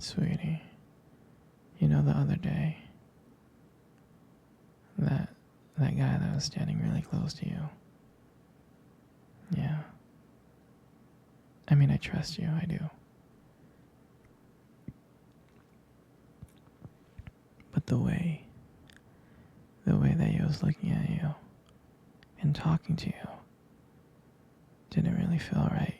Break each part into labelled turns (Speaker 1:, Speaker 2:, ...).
Speaker 1: Sweetie, you know the other day, that guy that was standing really close to you. Yeah. I mean, I trust you, I do. But the way that he was looking at you and talking to you didn't really feel right.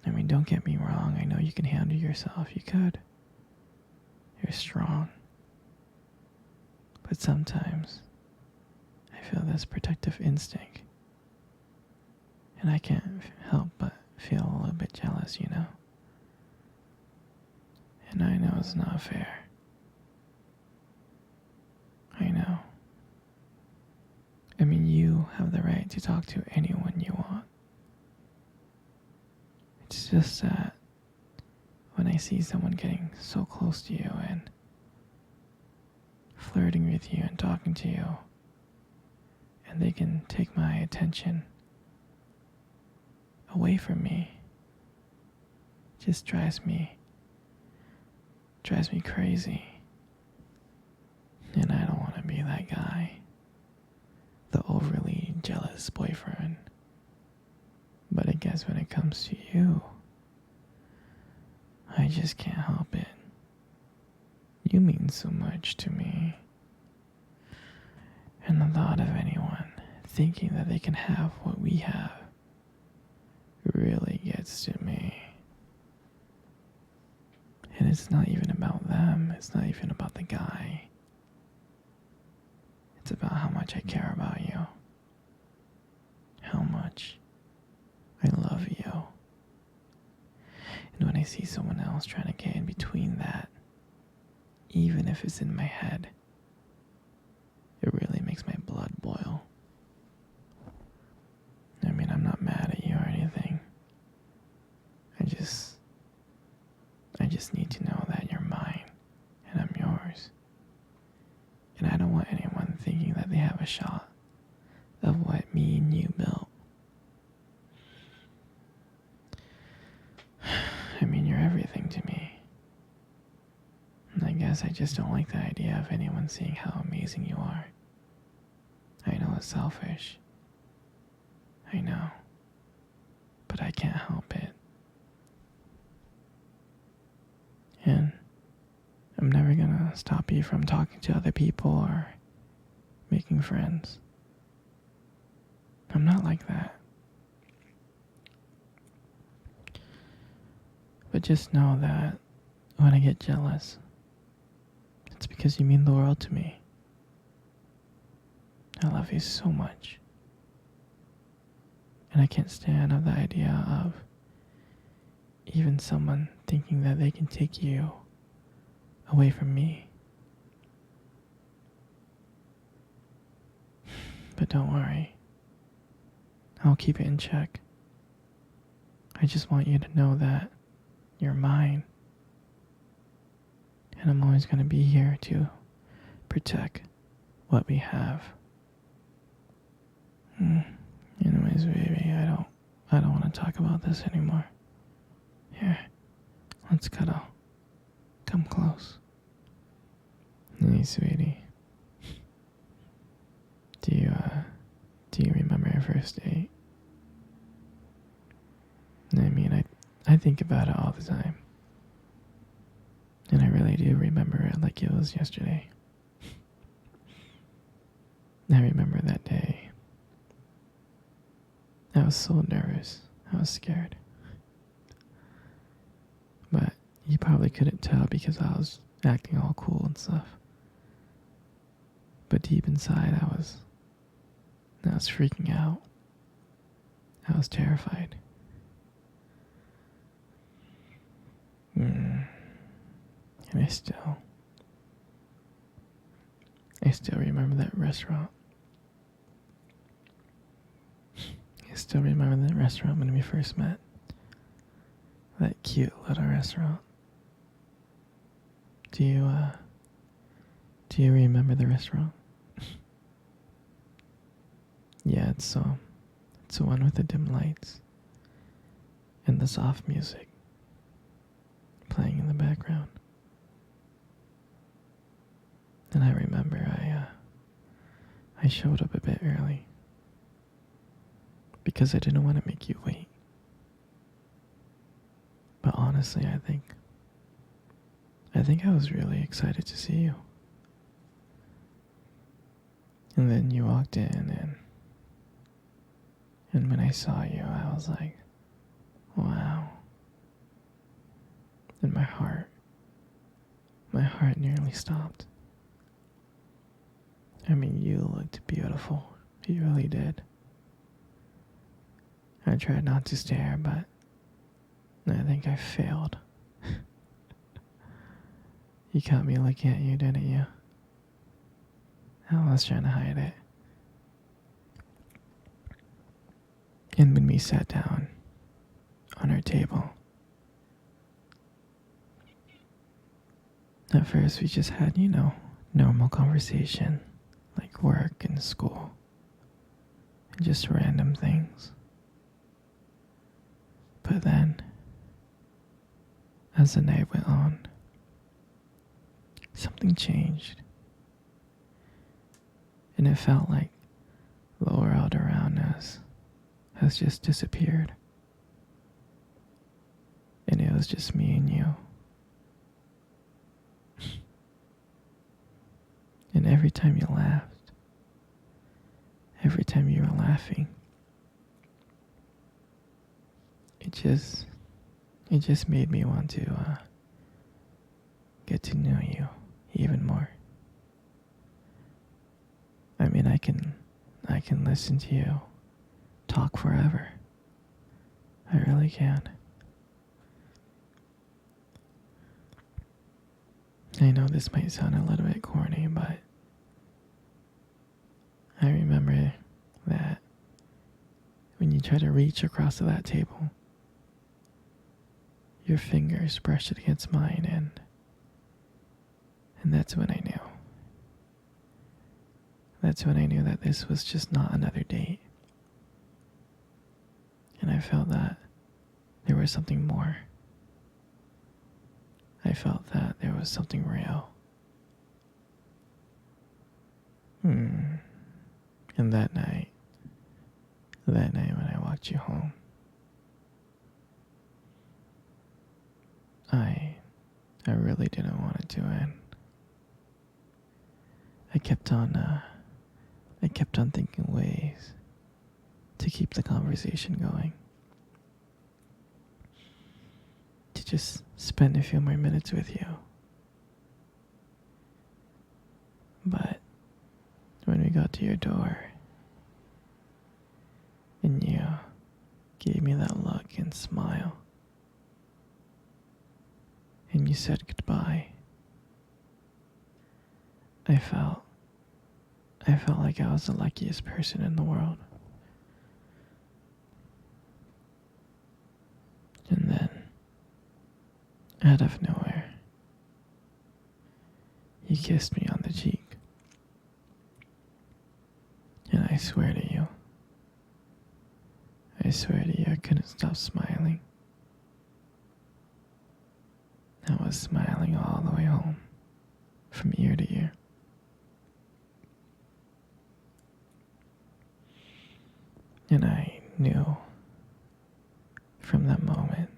Speaker 1: I mean, don't get me wrong, I know you can handle yourself, you could. You're strong. But sometimes, I feel this protective instinct. And I can't help but feel a little bit jealous, you know? And I know it's not fair. I know. I mean, you have the right to talk to anyone you want. It's just that when I see someone getting so close to you and flirting with you and talking to you, and they can take my attention away from me, it just drives me crazy. And I don't want to be that guy, the overly jealous boyfriend. But I guess when it comes to you, I just can't help it. You mean so much to me. And the thought of anyone thinking that they can have what we have really gets to me. And it's not even about them, it's not even about the guy. It's about how much I care about you. How much I love you. And when I see someone else trying to get in between that, even if it's in my head, it really makes my blood boil. I mean, I'm not mad at you or anything. I just need to know that you're mine and I'm yours. And I don't want anyone thinking that they have a shot of what me and you built. I mean, you're everything to me. And I guess I just don't like the idea of anyone seeing how amazing you are. I know it's selfish. I know. But I can't help it. And I'm never gonna stop you from talking to other people or making friends. I'm not like that. But just know that when I get jealous, it's because you mean the world to me. I love you so much. And I can't stand the idea of even someone thinking that they can take you away from me. But don't worry. I'll keep it in check. I just want you to know that you're mine. And I'm always going to be here to protect what we have. Anyways, baby, I don't want to talk about this anymore. Here, let's cuddle. Come close. Hey, sweetie. Do you remember our first date? I mean, I think about it all the time. And I really do remember it like it was yesterday. I remember that day. I was so nervous. I was scared. But you probably couldn't tell because I was acting all cool and stuff. But deep inside, I was freaking out. I was terrified. And I still remember that restaurant. I still remember that restaurant when we first met. That cute little restaurant. Do you remember the restaurant? Yeah, it's the one with the dim lights and the soft music I showed up a bit early because I didn't want to make you wait. But honestly, I think I was really excited to see you. And then you walked in, and when I saw you, I was like, wow. And my heart nearly stopped. I mean, you looked beautiful. You really did. I tried not to stare, but I think I failed. You caught me looking at you, didn't you? I was trying to hide it. And when we sat down on our table, at first we just had, normal conversation, like work and school, and just random things. But then, as the night went on, something changed. And it felt like the world around us has just disappeared. And it was just me and you. And every time you laughed, every time you were laughing, it just made me want to get to know you even more. I mean, I can listen to you talk forever. I really can. I know this might sound a little bit corny, but I remember that when you try to reach across to that table, your fingers brushed it against mine, and that's when I knew. That's when I knew that this was just not another date. And I felt that there was something more. I felt that there was something real. And that night when I walked you home, I really didn't want it to end. I kept on thinking ways to keep the conversation going. To just spend a few more minutes with you. But when we got to your door, and you gave me that look and smile, and you said goodbye, I felt like I was the luckiest person in the world. And then, out of nowhere, you kissed me on the cheek. And I swear to you, I couldn't stop smiling. I was smiling all the way home, from ear to ear. And I knew from that moment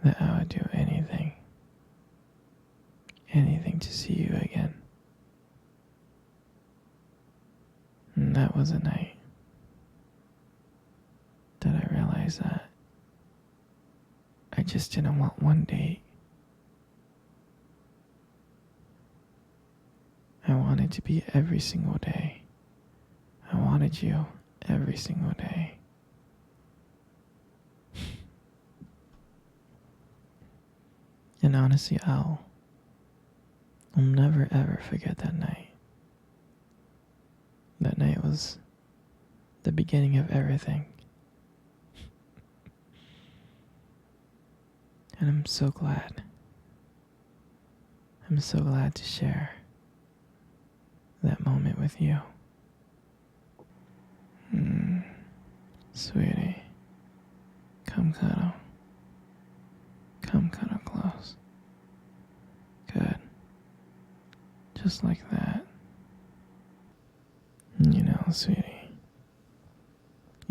Speaker 1: that I would do anything to see you again. And that was a night that I realized that I just didn't want one date. I wanted to be every single day. I wanted you every single day. And honestly, I'll never ever forget that night. That night was the beginning of everything. And I'm so glad. I'm so glad to share that moment with you. Sweetie, come cuddle. Come cuddle close. Good. Just like that. sweetie.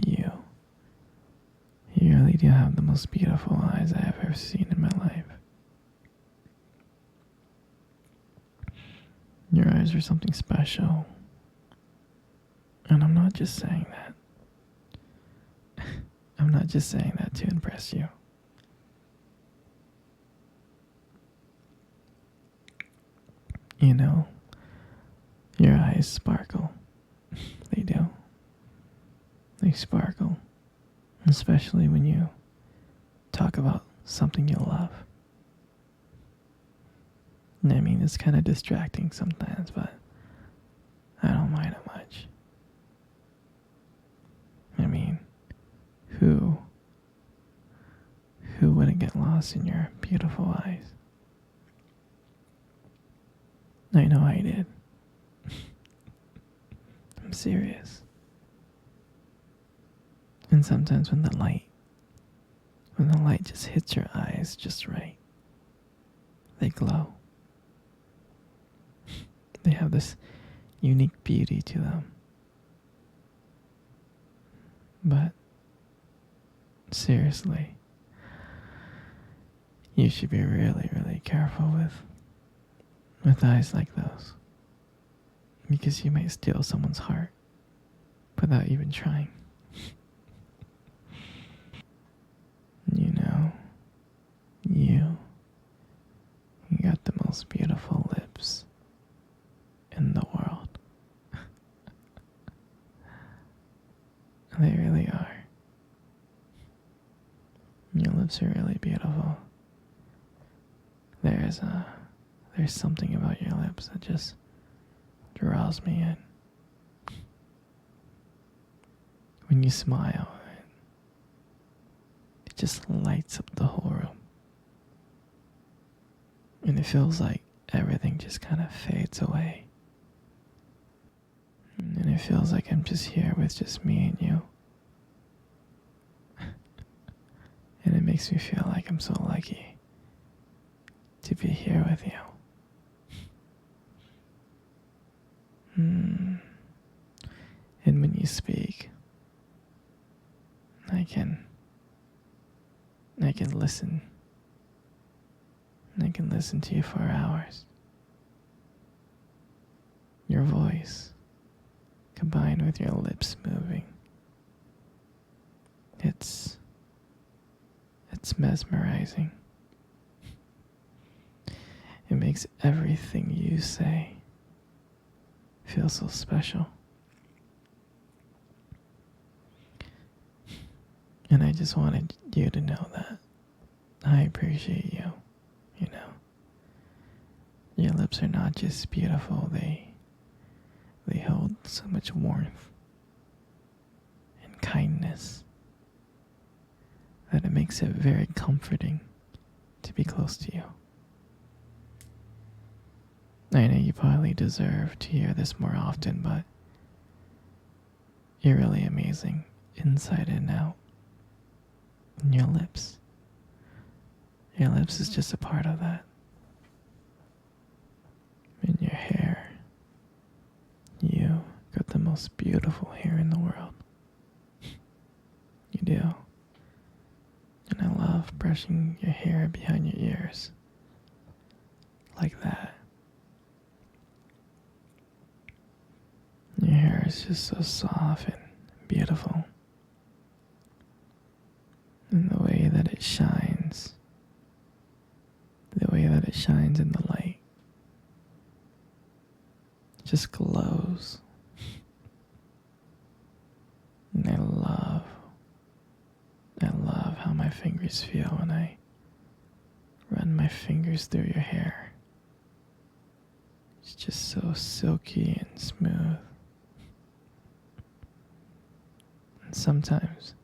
Speaker 1: You. You really do have the most beautiful eyes I have ever seen in my life. Your eyes are something special. And I'm not just saying that. I'm not just saying that to impress you. You know, your eyes sparkle. They do. They sparkle. Especially when you talk about something you love. I mean, it's kind of distracting sometimes, but I don't mind it much. I mean, who wouldn't get lost in your beautiful eyes? I know I did. I'm serious. And sometimes when the light just hits your eyes just right, they glow. They have this unique beauty to them. But seriously, you should be really, really careful with eyes like those. Because you might steal someone's heart without even trying. You know, you got the most beautiful lips in the world. They really are. Your lips are really beautiful. There's something about your lips that just draws me in. When you smile, it just lights up the whole room. And it feels like everything just kind of fades away. And it feels like I'm just here with just me and you. And it makes me feel like I'm so lucky to be here with you. And when you speak, I can listen. I can listen to you for hours. Your voice, combined with your lips moving, it's mesmerizing. It makes everything you say feel so special. And I just wanted you to know that I appreciate you, you know. Your lips are not just beautiful, they hold so much warmth and kindness that it makes it very comforting to be close to you. I know you probably deserve to hear this more often, but you're really amazing inside and out. And your lips is just a part of that. And your hair, you got the most beautiful hair in the world. You do. And I love brushing your hair behind your ears. Like that. Your hair is just so soft and beautiful. And the way that it shines. The way that it shines in the light. It just glows. And I love how my fingers feel when I run my fingers through your hair. It's just so silky and smooth. And sometimes